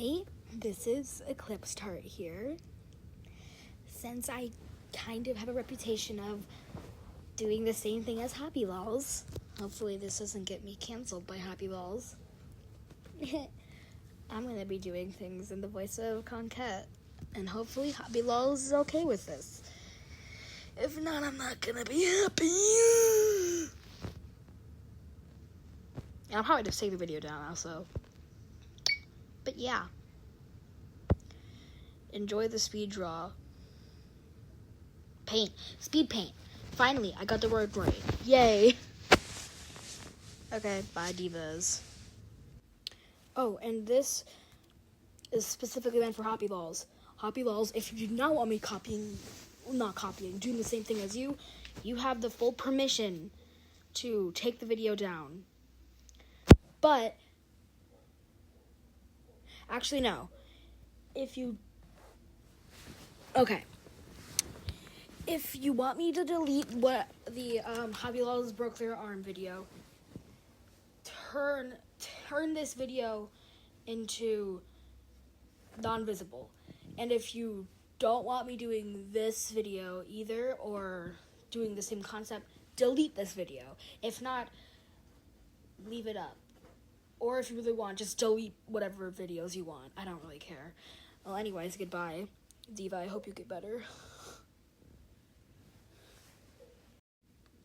Hi, this is Eclipse Tart here. Since I kind of have a reputation of doing the same thing as Happy Lols, hopefully this doesn't get me canceled by Happy Lols. I'm going to be doing things in the voice of Concat, and hopefully Happy Lols is okay with this. If not, I'm not going to be happy. I'll probably just take the video down also. But yeah. Enjoy the speed draw. Paint. Speed paint. Finally, I got the word right. Yay. Okay, bye, divas. Oh, and this is specifically meant for Happy Lols. Happy Lols, if you do not want me doing the same thing as you, you have the full permission to take the video down. But, actually, no. If you want me to delete what the Happy Lols broke their arm video, turn this video into non-visible. And if you don't want me doing this video either, or doing the same concept, delete this video. If not, leave it up. Or if you really want, just delete whatever videos you want. I don't really care. Well, anyways, goodbye. Diva, I hope you get better.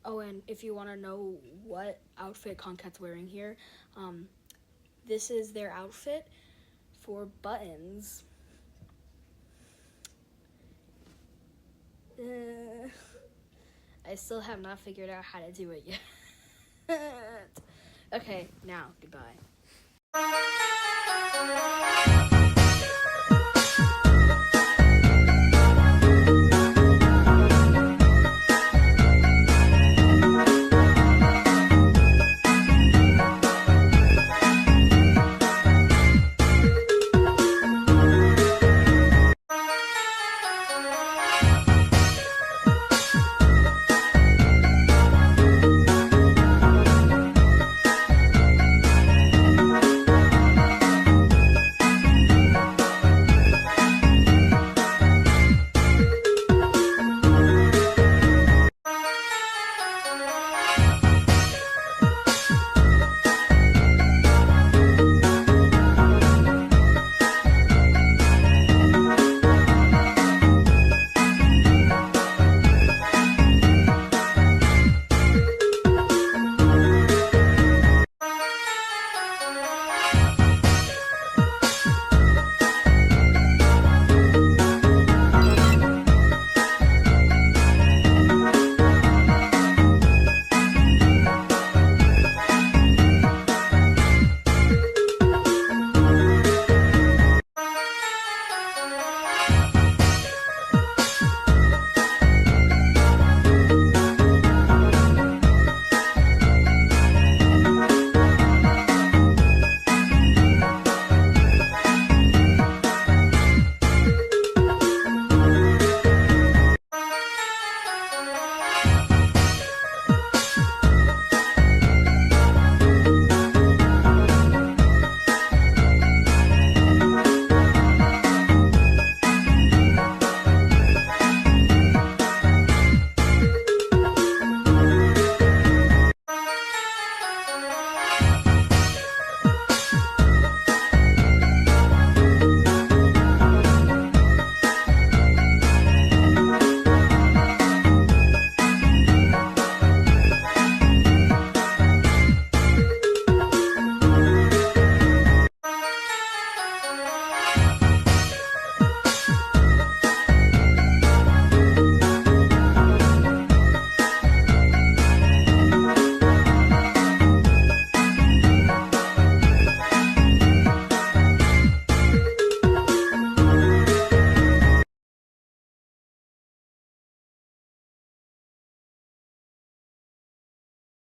Oh, and if you want to know what outfit Concat's wearing here, this is their outfit for buttons. I still have not figured out how to do it yet. Okay, now, goodbye.